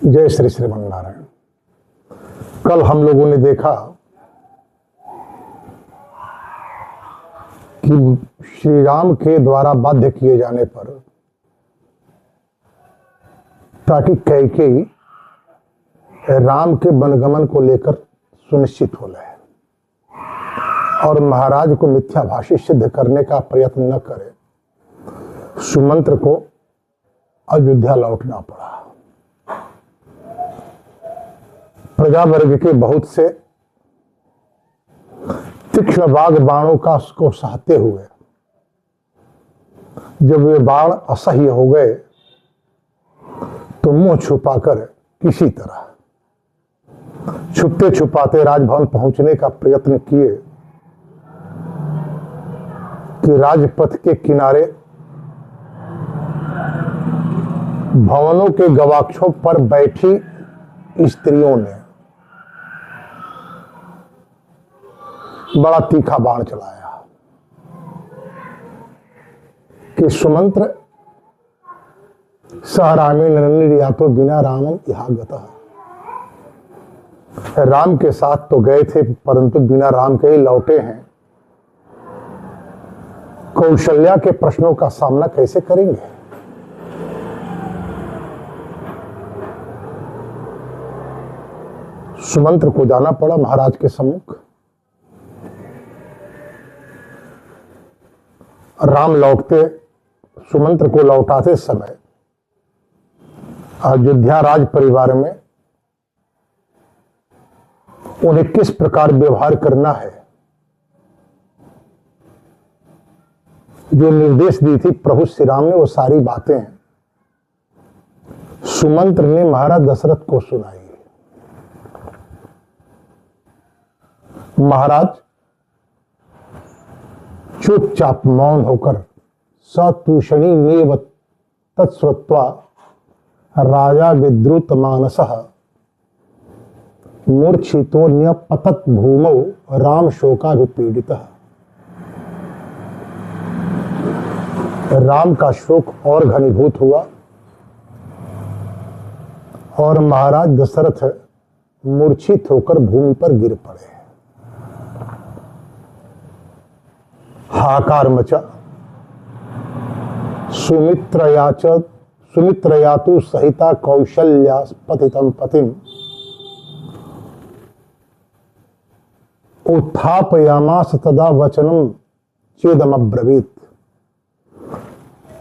जय श्री श्रीमन्नारायण। कल हम लोगों ने देखा कि श्री राम के द्वारा बाध्य किए जाने पर ताकि कैकेयी राम के वनगमन को लेकर सुनिश्चित हो जाए और महाराज को मिथ्याभाषी सिद्ध करने का प्रयत्न न करे, सुमंत्र को अयोध्या लौटना पड़ा। प्रजा वर्ग के बहुत से तीक्ष्ण वाग बाणों का उसको सहते हुए जब वे बाण असह्य हो गए तो मुंह छुपाकर किसी तरह छुपते छुपाते राजभवन पहुंचने का प्रयत्न किए कि राजपथ के किनारे भवनों के गवाक्षों पर बैठी स्त्रियों ने बड़ा तीखा बाण चलाया कि सुमंत्र सह रामेण निर्यातो बिना रामम इहागतः। राम के साथ तो गए थे परंतु बिना राम के ही लौटे हैं। कौशल्या के प्रश्नों का सामना कैसे करेंगे? सुमंत्र को जाना पड़ा महाराज के सम्मुख। राम लौटते सुमंत्र को लौटाते समय अयोध्या राज परिवार में उन्हें किस प्रकार व्यवहार करना है जो निर्देश दी थी प्रभु श्री राम ने, वो सारी बातें सुमंत्र ने महाराज दशरथ को सुनाई। महाराज चुपचाप मौन होकर सतूषणी मेव तत्श्रुत्वा राजा विद्रुत मानसः मूर्छितोन्य पतत भूमौ राम शोकाभिपीडितः। राम का शोक और घनीभूत हुआ और महाराज दशरथ मूर्छित होकर भूमि पर गिर पड़े। हाहाकार मचा। सुमित्रयातु सहिता कौशल्या पतितं पतिम उत्थापयामास तदा वचनम चेदमब्रवीत।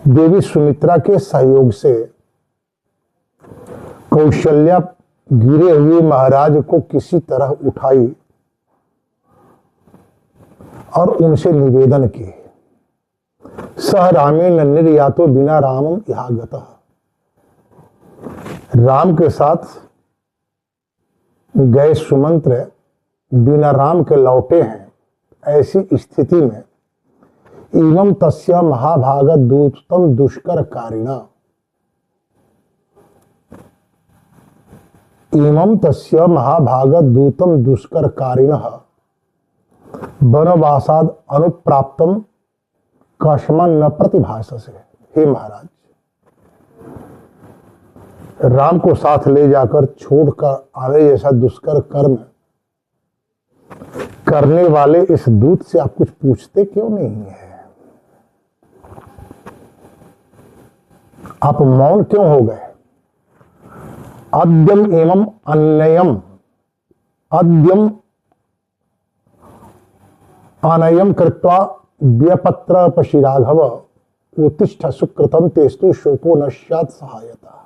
देवी सुमित्रा के सहयोग से कौशल्या गिरे हुए महाराज को किसी तरह उठाई और उनसे निवेदन किए, सह रामेण निर्यातो बिना रामम इहागतः। राम के साथ गए सुमंत्र बिना राम के लौटे हैं। ऐसी स्थिति में इमं तस्य महाभाग दूतम दुष्कर कारिणा, इमं तस्य महाभाग दूतम दुष्कर कारिणः वनवासाद अनुप्राप्तम कस्मा न प्रतिभाससे। हे महाराज, राम को साथ ले जाकर छोड़कर आने जैसा दुष्कर कर्म करने वाले इस दूत से आप कुछ पूछते क्यों नहीं है? आप मौन क्यों हो गए? अद्यम एवं अन्ययम, अद्यम अनयम कृत्वा व्यपत्र पशिराघव उत्तिष्ठ सुकृतम तेस्तु शोको न स्यात् सहायता।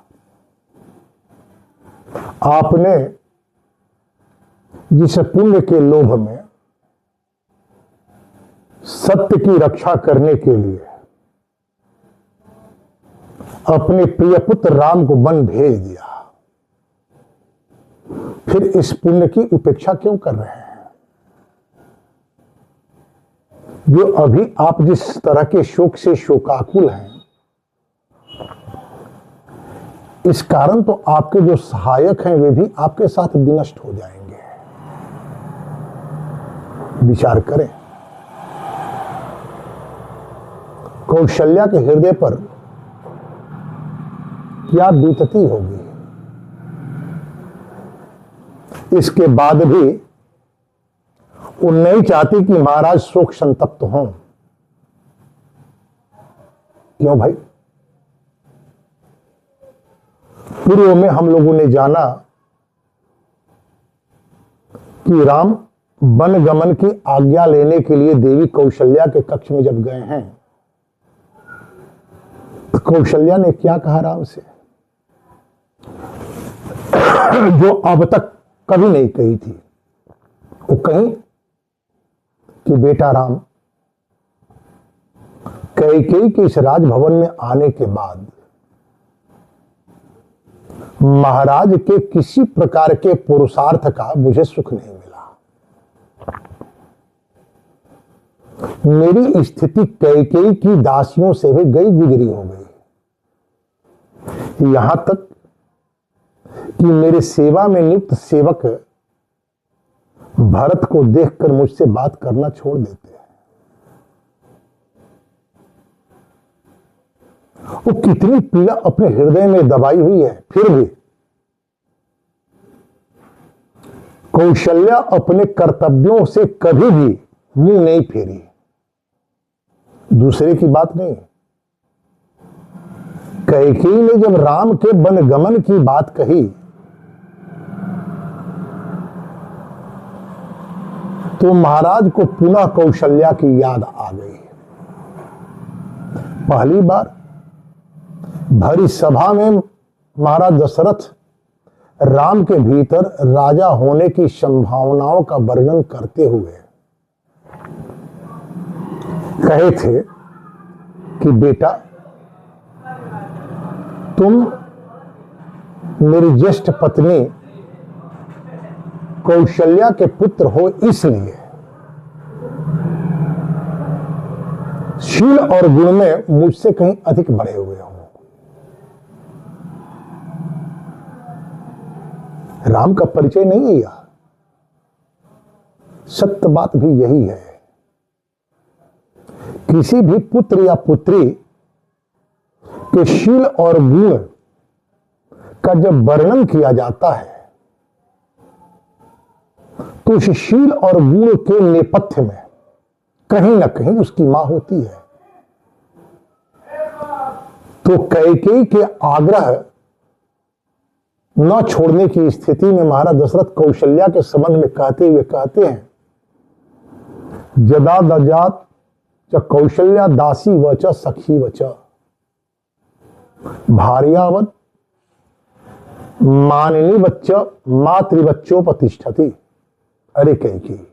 आपने जिस पुण्य के लोभ में सत्य की रक्षा करने के लिए अपने प्रिय पुत्र राम को वन भेज दिया, फिर इस पुण्य की उपेक्षा क्यों कर रहे हैं? जो अभी आप जिस तरह के शोक से शोकाकुल हैं, इस कारण तो आपके जो सहायक हैं वे भी आपके साथ विनष्ट हो जाएंगे। विचार करें, कौशल्या के हृदय पर क्या बीतती होगी। इसके बाद भी वो नहीं चाहती कि महाराज शोक संतप्त हों। क्यों भाई? पूर्व में हम लोगों ने जाना कि राम वन गमन की आज्ञा लेने के लिए देवी कौशल्या के कक्ष में जब गए हैं, तो कौशल्या ने क्या कहा राम से, जो अब तक कभी नहीं कही थी। वो कही कि बेटा राम, कैकेयी के इस राजभवन में आने के बाद महाराज के किसी प्रकार के पुरुषार्थ का मुझे सुख नहीं मिला। मेरी स्थिति कैकेयी की दासियों से भी गई गुजरी हो गई। यहां तक कि मेरे सेवा में नियुक्त सेवक भरत को देखकर मुझसे बात करना छोड़ देते हैं। वो कितनी पीड़ा अपने हृदय में दबाई हुई है, फिर भी कौशल्या अपने कर्तव्यों से कभी भी मुंह नहीं फेरी। दूसरे की बात नहीं, कैकेयी ने जब राम के वनगमन की बात कही तो महाराज को पुनः कौशल्या की याद आ गई। पहली बार भरी सभा में महाराज दशरथ राम के भीतर राजा होने की संभावनाओं का वर्णन करते हुए कहे थे कि बेटा, तुम मेरी ज्येष्ठ पत्नी कौशल्या के पुत्र हो, इसलिए शील और गुण में मुझसे कहीं अधिक बढ़े हुए हो। राम का परिचय नहीं है यह, सत्य बात भी यही है। किसी भी पुत्र या पुत्री के शील और गुण का जब वर्णन किया जाता है तो उस शील और गुण के नेपथ्य में कहीं ना कहीं उसकी मां होती है। तो कैकेयी के आग्रह न छोड़ने की स्थिति में महाराज दशरथ कौशल्या के संबंध में कहते हुए कहते हैं, जदा दजात च कौशल्या दासी वच सखी वच भार्यावत मानिनी बच्च मातृबच्चोपतिष्ठति। अरे कैकेयी,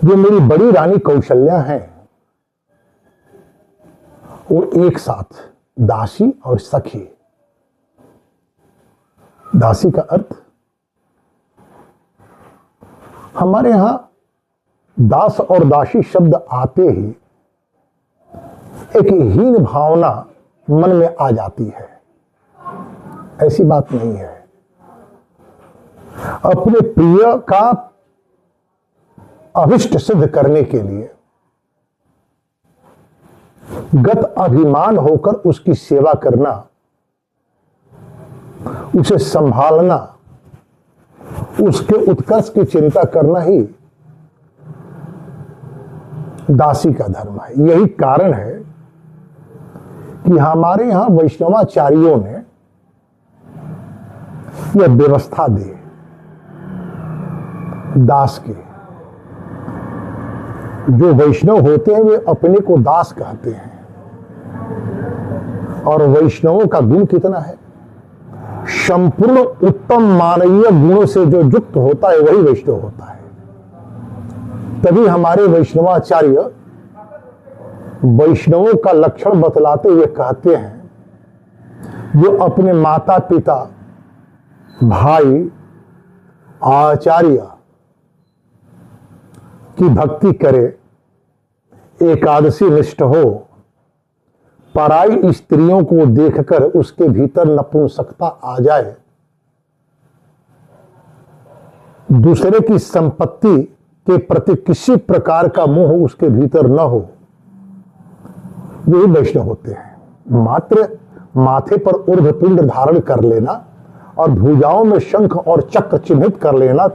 जो मेरी बड़ी रानी कौशल्या है वो एक साथ दासी और सखी। दासी का अर्थ, हमारे यहां दास और दासी शब्द आते ही एक हीन भावना मन में आ जाती है। ऐसी बात नहीं है। अपने प्रिय का अभिष्ट सिद्ध करने के लिए गत अभिमान होकर उसकी सेवा करना, उसे संभालना, उसके उत्कर्ष की चिंता करना ही दासी का धर्म है। यही कारण है कि हमारे यहां वैष्णवाचार्यों ने यह व्यवस्था दी दास की। जो वैष्णव होते हैं वे अपने को दास कहते हैं, और वैष्णवों का गुण कितना है, संपूर्ण उत्तम मानवीय गुणों से जो युक्त होता है वही वैष्णव होता है। तभी हमारे वैष्णवाचार्य वैष्णवों का लक्षण बतलाते हुए कहते हैं, जो अपने माता पिता, भाई, आचार्य की भक्ति करे, एकादशी निष्ठ हो, पराई स्त्रियों को देखकर उसके भीतर नपुंसकता आ जाए, दूसरे की संपत्ति के प्रति किसी प्रकार का मोह उसके भीतर न हो, यही वैष्णव होते हैं। मात्र माथे पर ऊर्ध्वपिंड धारण कर लेना और भुजाओं में शंख और चक्र चिन्हित कर लेना,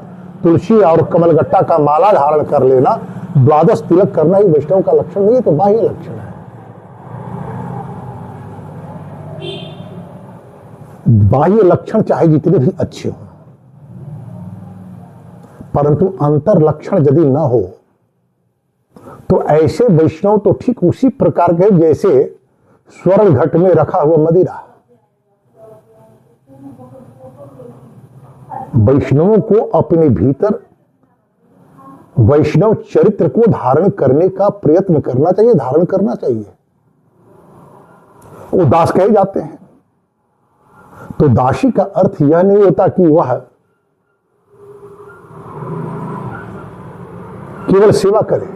तुलसी और कमलगट्टा का माला धारण कर लेना, द्वादश तिलक करना ही वैष्णव का लक्षण नहीं है, तो बाह्य लक्षण है। बाह्य लक्षण चाहे जितने भी अच्छे हों, परंतु अंतर लक्षण यदि न हो तो ऐसे वैष्णव तो ठीक उसी प्रकार के जैसे स्वर्ण घट में रखा हुआ मदिरा। वैष्णवों को अपने भीतर वैष्णव चरित्र को धारण करने का प्रयत्न करना चाहिए, धारण करना चाहिए। वो दास कहे जाते हैं, तो दासी का अर्थ यह नहीं होता कि वह केवल सेवा करे,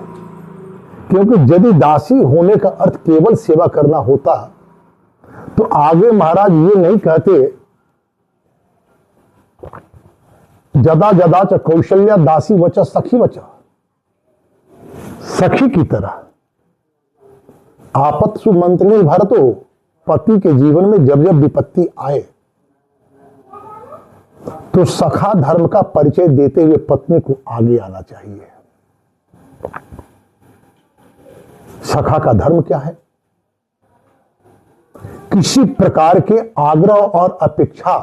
क्योंकि यदि दासी होने का अर्थ केवल सेवा करना होता तो आगे महाराज ये नहीं कहते जदा जदा च कौशल्या दासी वच सखी वच। सखी की तरह आपत्सु मंत्रणे भरतो, पति के जीवन में जब जब विपत्ति आए तो सखा धर्म का परिचय देते हुए पत्नी को आगे आना चाहिए। सखा का धर्म क्या है? किसी प्रकार के आग्रह और अपेक्षा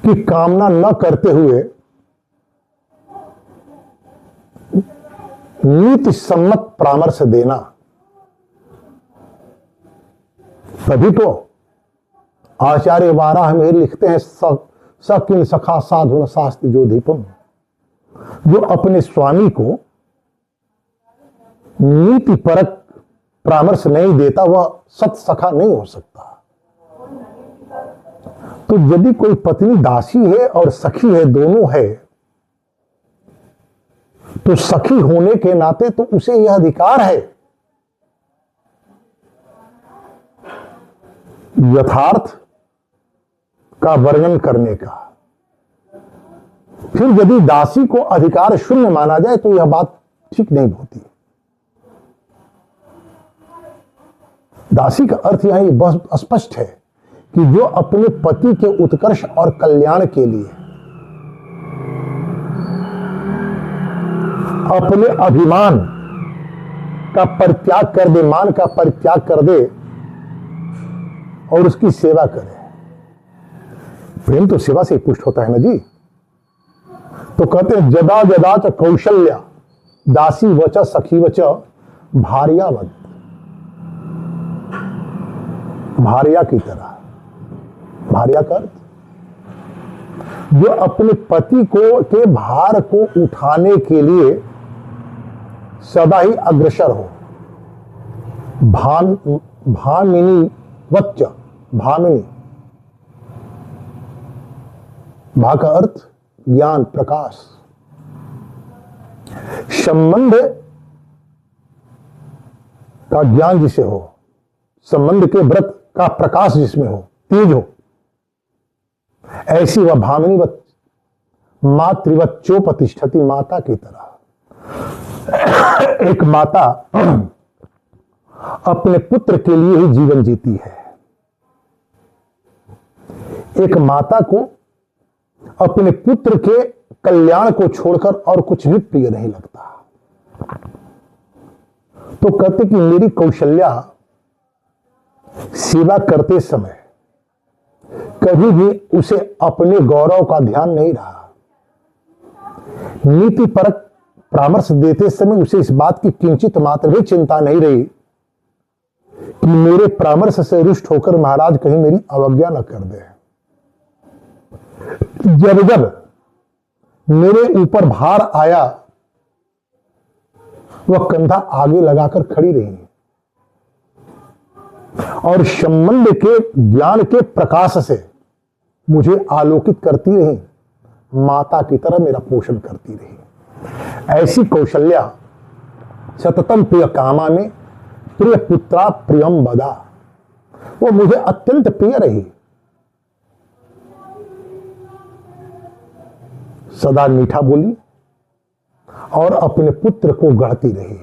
की कामना न करते हुए नीति सम्मत परामर्श देना, तभी तो आचार्य वाराह में लिखते हैं सकिन सखा साधु शास्त्र जो दीपम, जो अपने स्वामी को नीति परक परामर्श नहीं देता वह सत सखा नहीं हो सकता। तो यदि कोई पत्नी दासी है और सखी है, दोनों है, तो सखी होने के नाते तो उसे यह अधिकार है यथार्थ का वर्णन करने का। फिर यदि दासी को अधिकार शून्य माना जाए तो यह बात ठीक नहीं होती। दासी का अर्थ यहां बहुत स्पष्ट है कि जो अपने पति के उत्कर्ष और कल्याण के लिए अपने अभिमान का परित्याग कर दे, मान का परित्याग कर दे और उसकी सेवा करे। प्रेम तो सेवा से ही पुष्ट होता है ना जी। तो कहते हैं जदा जदा च कौशल्या दासी वच सखी वच भार्यावत, भार्या की तरह। भार्या का अर्थ जो अपने पति को के भार को उठाने के लिए सदा ही अग्रसर हो। भामिनी वच्च, भामिनी, भा का अर्थ ज्ञान प्रकाश। संबंध का ज्ञान जिसे हो, संबंध के व्रत का प्रकाश जिसमें हो, तेज हो, ऐसी वह भामिनीवत मातृवच्चोपतिष्ठति, माता की तरह। एक माता अपने पुत्र के लिए ही जीवन जीती है। एक माता को अपने पुत्र के कल्याण को छोड़कर और कुछ भी प्रिय नहीं लगता। तो कहते कि मेरी कौशल्या सेवा करते समय कभी भी उसे अपने गौरव का ध्यान नहीं रहा। नीति परक परामर्श देते समय उसे इस बात की किंचित मात्र भी चिंता नहीं रही कि मेरे परामर्श से रुष्ट होकर महाराज कहीं मेरी अवज्ञा न कर दे। जब जब मेरे ऊपर भार आया वह कंधा आगे लगाकर खड़ी रही और संबंध के ज्ञान के प्रकाश से मुझे आलोकित करती रही, माता की तरह मेरा पोषण करती रही। ऐसी कौशल्या सततम प्रिय कामा में प्रिय पुत्रा प्रियम बदा, वो मुझे अत्यंत प्रिय रही। सदा मीठा बोली और अपने पुत्र को गढ़ती रही।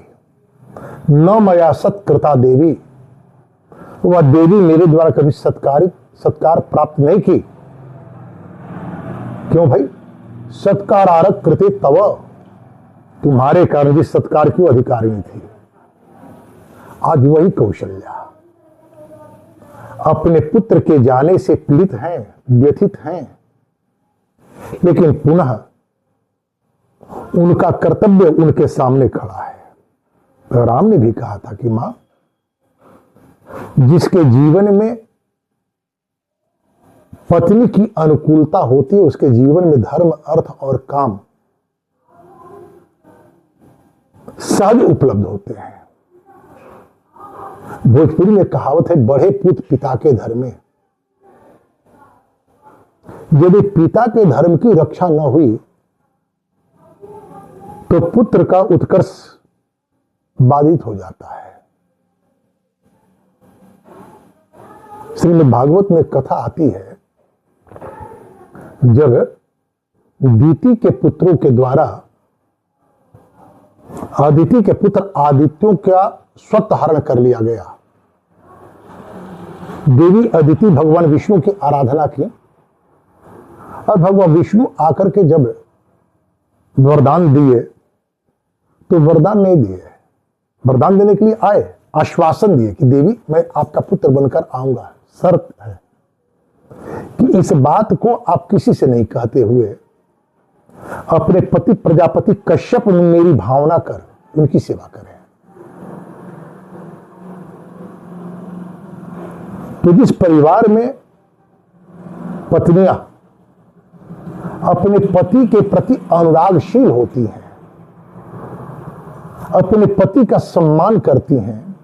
न मया सत्कृता देवी, वह देवी मेरे द्वारा कभी सत्कार प्राप्त नहीं की। क्यों भाई? सत्कारारक कृते तव, तुम्हारे कारण जिस सत्कार की अधिकारिणी थी, आज वही कौशल्या अपने पुत्र के जाने से पीड़ित हैं, व्यथित हैं, लेकिन पुनः उनका कर्तव्य उनके सामने खड़ा है। राम ने भी कहा था कि मां, जिसके जीवन में पत्नी की अनुकूलता होती है, उसके जीवन में धर्म, अर्थ और काम सहज उपलब्ध होते हैं। भोजपुरी में कहावत है, बढ़े पुत्र पिता के धर्मे। यदि पिता के धर्म की रक्षा न हुई तो पुत्र का उत्कर्ष बाधित हो जाता है। श्रीमद् भागवत में कथा आती है, जब दीति के पुत्रों के द्वारा अदिति के पुत्र आदित्यों का स्वत हरण कर लिया गया। देवी अदिति भगवान विष्णु की आराधना की और भगवान विष्णु आकर के जब वरदान दिए तो वरदान नहीं दिए, वरदान देने के लिए आए, आश्वासन दिए कि देवी मैं आपका पुत्र बनकर आऊंगा, शर्त है कि इस बात को आप किसी से नहीं कहते हुए अपने पति प्रजापति कश्यप में मेरी भावना कर उनकी सेवा करें। तो जिस परिवार में पत्नियां अपने पति के प्रति अनुरागशील होती हैं, अपने पति का सम्मान करती हैं,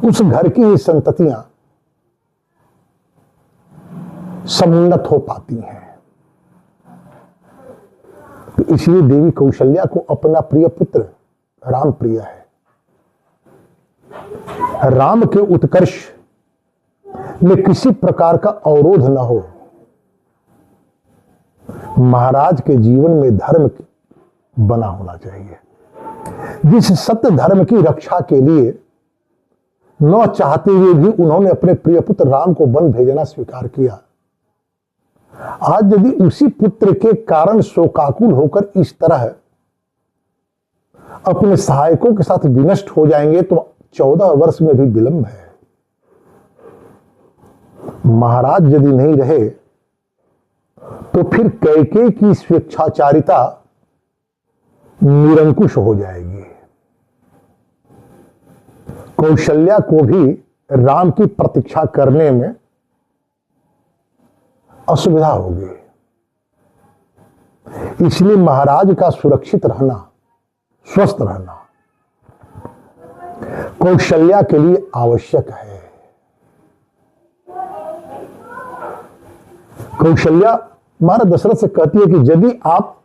उस घर की ही संततियां समुन्नत हो पाती हैं। तो इसलिए देवी कौशल्या को अपना प्रिय पुत्र राम प्रिय है। राम के उत्कर्ष में किसी प्रकार का अवरोध न हो। महाराज के जीवन में धर्म बना होना चाहिए। जिस सत्य धर्म की रक्षा के लिए न चाहते हुए भी उन्होंने अपने प्रिय पुत्र राम को वन भेजना स्वीकार किया, आज यदि उसी पुत्र के कारण शोकाकुल होकर इस तरह अपने सहायकों के साथ विनष्ट हो जाएंगे तो 14 वर्ष में भी विलंब है। महाराज यदि नहीं रहे तो फिर कैकेयी की स्वेच्छाचारिता निरंकुश हो जाएगी। कौशल्या को भी राम की प्रतीक्षा करने में असुविधा होगी। इसलिए महाराज का सुरक्षित रहना, स्वस्थ रहना कौशल्या के लिए आवश्यक है। कौशल्या महाराज दशरथ से कहती है कि यदि आप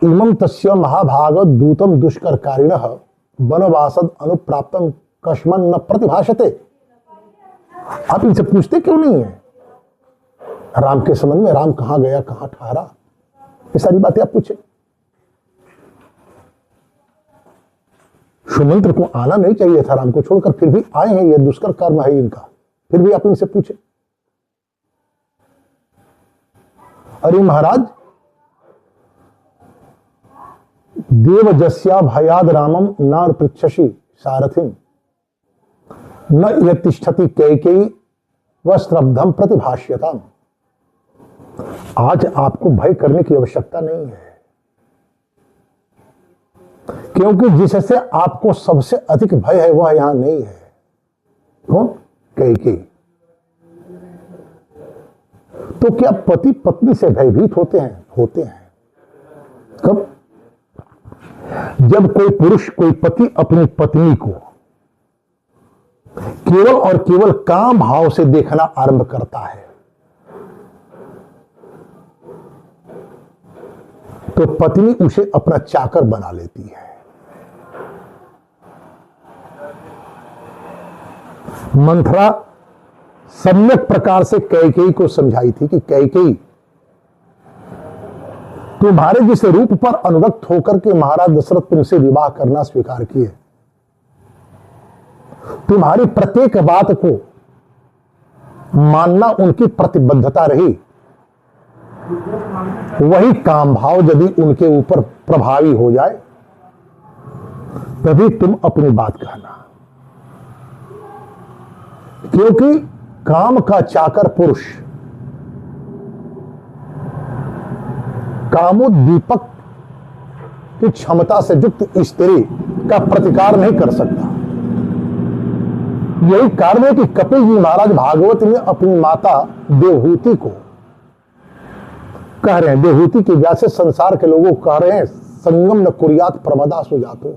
इमं तस्य महाभाग दूतम दुष्करकारिणः वनवासद अनुप्राप्तम कस्मन न प्रतिभाषते। आप इनसे पूछते क्यों नहीं है राम के संबंध में? राम कहां गया, कहां ठहरा, ये सारी बातें आप पूछे। सुमंत्र को आना नहीं चाहिए था राम को छोड़कर, फिर भी आए हैं, ये दुष्कर कर्म है इनका, फिर भी आप इनसे पूछे। अरे महाराज, देवजस्या भयाद रामम न पृच्छसि सारथिम न यतिष्ठति कैकेयी वस्त्रब्धम प्रतिभाष्यताम। आज आपको भय करने की आवश्यकता नहीं है, क्योंकि जिससे आपको सबसे अधिक भय है वह यहां नहीं है। कौन? कैकेयी। तो क्या पति पत्नी से भयभीत होते हैं? होते हैं। कब? जब कोई पुरुष, कोई पति अपनी पत्नी को केवल और केवल काम भाव से देखना आरंभ करता है तो पत्नी उसे अपना चाकर बना लेती है। मंथरा सम्यक प्रकार से कैकेयी को समझाई थी कि कैकेयी, तुम्हारे जिस रूप पर अनुरक्त होकर के महाराज दशरथ तुमसे विवाह करना स्वीकार किए, तुम्हारी प्रत्येक बात को मानना उनकी प्रतिबद्धता रही। वही काम भाव यदि उनके ऊपर प्रभावी हो जाए तभी तुम अपनी बात कहना, क्योंकि काम का चाकर पुरुष कामोद्दीपक की क्षमता से युक्त स्त्री का प्रतिकार नहीं कर सकता। यही कारण है कि कपिल जी महाराज भागवत में अपनी माता देवहूति को कह रहे हैं, देवहूति की व्यास से संसार के लोगों को कह रहे हैं, संगम न कुर्यात प्रमदा सुजातो।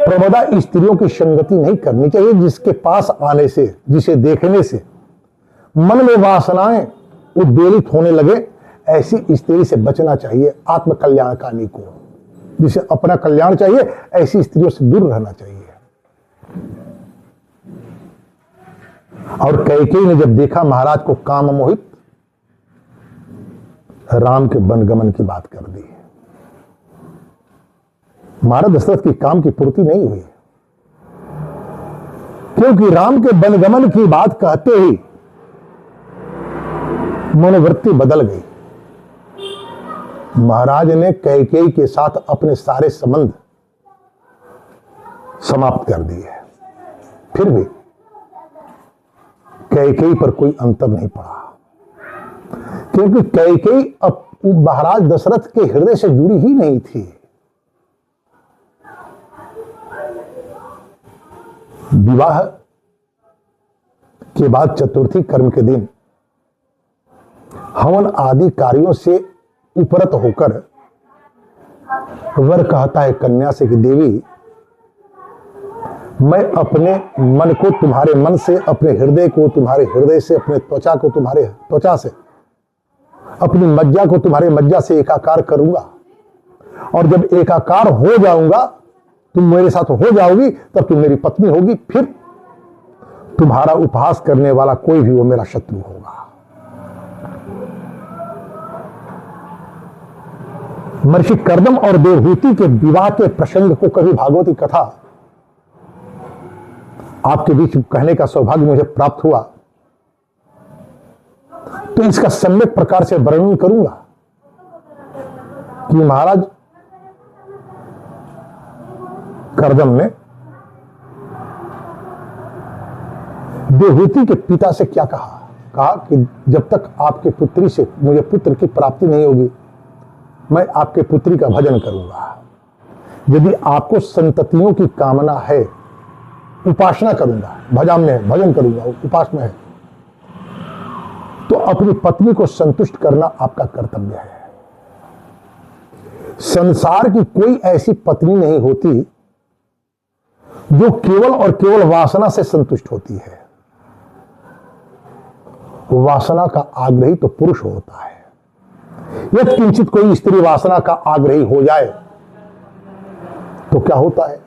प्रमदा स्त्रियों की संगति नहीं करनी चाहिए। जिसके पास आने से, जिसे देखने से मन में वासनाएं उद्वेलित होने लगे, ऐसी स्त्री से बचना चाहिए। आत्म कल्याणकामी को, जिसे अपना कल्याण चाहिए, ऐसी स्त्रियों से दूर रहना चाहिए। और कैकेयी ने जब देखा महाराज को काम मोहित, राम के वनगमन की बात कर दी। महाराज दशरथ की काम की पूर्ति नहीं हुई, क्योंकि राम के वनगमन की बात कहते ही मनोवृत्ति बदल गई। महाराज ने कैकेयी के साथ अपने सारे संबंध समाप्त कर दिए। फिर भी कैकेयी पर कोई अंतर नहीं पड़ा, क्योंकि कैकेयी अब महाराज दशरथ के हृदय से जुड़ी ही नहीं थी। विवाह के बाद चतुर्थी कर्म के दिन हवन आदि कार्यों से उपरत होकर वर कहता है कन्या से कि देवी, मैं अपने मन को तुम्हारे मन से, अपने हृदय को तुम्हारे हृदय से, अपने त्वचा को तुम्हारे त्वचा से, अपनी मज्जा को तुम्हारे मज्जा से एकाकार करूंगा। और जब एकाकार हो जाऊंगा, तुम मेरे साथ हो जाओगी, तब तुम मेरी पत्नी होगी। फिर तुम्हारा उपहास करने वाला कोई भी वो मेरा शत्रु होगा। महर्षि कर्दम और देवहूति के विवाह के प्रसंग को कभी भागवती कथा आपके बीच कहने का सौभाग्य मुझे प्राप्त हुआ, तो इसका सम्यक प्रकार से वर्णन करूंगा कि महाराज कर्दम ने देवहूति के पिता से क्या कहा कि जब तक आपके पुत्री से मुझे पुत्र की प्राप्ति नहीं होगी, मैं आपके पुत्री का भजन करूंगा। यदि आपको संततियों की कामना है, उपासना करूंगा, भजन करूंगा, उपासना है, तो अपनी पत्नी को संतुष्ट करना आपका कर्तव्य है। संसार की कोई ऐसी पत्नी नहीं होती जो केवल और केवल वासना से संतुष्ट होती है। वासना का आग्रही तो पुरुष होता है। यदि किंचित कोई स्त्री वासना का आग्रही हो जाए तो क्या होता है,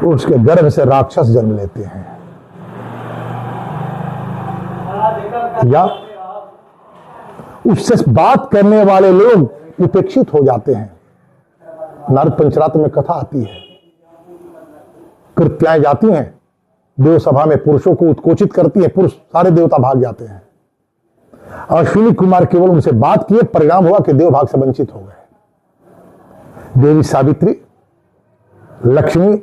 उसके गर्भ से राक्षस जन्म लेते हैं, या उससे बात करने वाले लोग उपेक्षित हो जाते हैं। नारद पंचरात्र में कथा आती है, कृत्याएं जाती हैं देव सभा में, पुरुषों को उत्कोचित करती है, पुरुष सारे देवता भाग जाते हैं। अश्विनी कुमार केवल उनसे बात किए, परिणाम हुआ कि देव भाग से वंचित हो गए। देवी सावित्री, लक्ष्मी,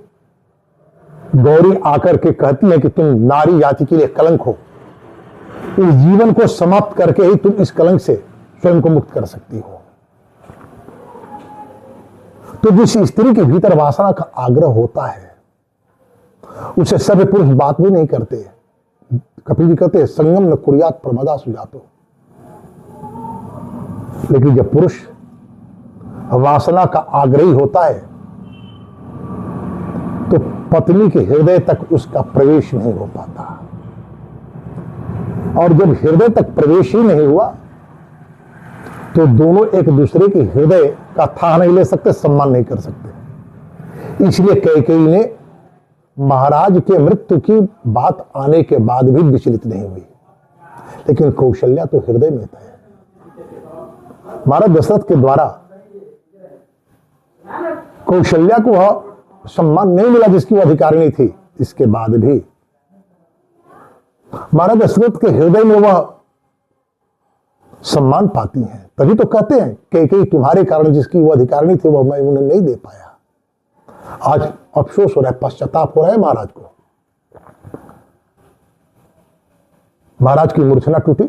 गौरी आकर के कहती है कि तुम नारी जाति के लिए कलंक हो, इस जीवन को समाप्त करके ही तुम इस कलंक से स्वयं को मुक्त कर सकती हो। तो जिस स्त्री के भीतर वासना का आग्रह होता है, उसे सभी पुरुष बात भी नहीं करते। कपिल जी कहते संगम न कुर्यात प्रमदा सुजातो। लेकिन जब पुरुष वासना का आग्रही होता है तो पत्नी के हृदय तक उसका प्रवेश नहीं हो पाता, और जब हृदय तक प्रवेश ही नहीं हुआ तो दोनों एक दूसरे के हृदय का था नहीं ले सकते, सम्मान नहीं कर सकते। इसलिए कैकेयी ने महाराज के मृत्यु की बात आने के बाद भी विचलित नहीं हुई, लेकिन कौशल्या तो हृदय में थे। महाराज दशरथ के द्वारा कौशल्या को वह सम्मान नहीं मिला जिसकी वो अधिकारिणी थी, इसके बाद भी महाराज दशरथ के हृदय में वह सम्मान पाती हैं। तभी तो कहते हैं कैकेयी तुम्हारे कारण जिसकी वो अधिकारिणी थी वह मैं उन्हें नहीं दे पाया। आज अफसोस हो रहा है, पश्चाताप हो रहा है महाराज को। महाराज की मूर्छना टूटी।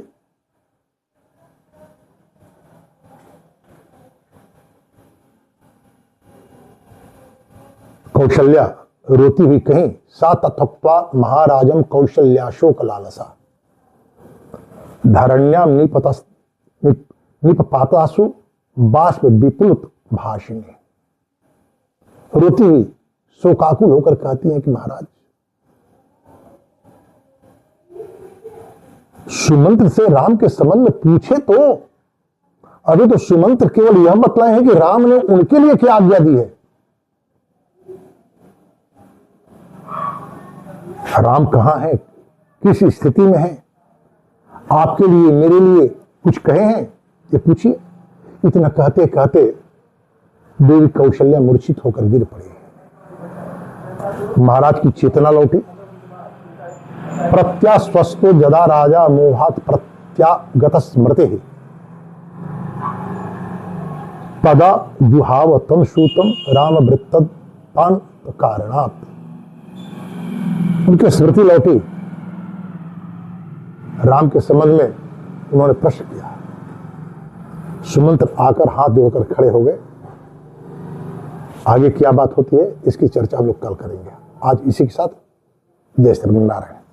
कौशल्या रोती हुई कहीं सा तथक्वा महाराजम कौशल्याशोक लालसा धरण्याम निपपातासु बाष्प विपुल भाषिणी। रोती हुई शोकाकुल होकर कहती हैं कि महाराज सुमंत्र से राम के संबंध में पूछे तो अभी तो सुमंत्र केवल यह बतलाए हैं कि राम ने उनके लिए क्या आज्ञा दी है। राम कहां है, किस स्थिति में है, आपके लिए मेरे लिए कुछ कहे हैं ये पूछिए। इतना कहते कहते देवी कौशल्या मूर्छित होकर गिर पड़ी। महाराज की चेतना लौटी। प्रत्यास्वस्तो जदा राजा मोहात प्रत्यागत स्मृति तदा जुहाव तम सूतम राम वृत्तान कारणात्। उनकी स्मृति लौटी। राम के संबंध में उन्होंने प्रश्न किया। सुमंत्र आकर हाथ जोड़कर खड़े हो गए। आगे क्या बात होती है इसकी चर्चा हम लोग कल करेंगे। आज इसी के साथ जय श्री नारायण।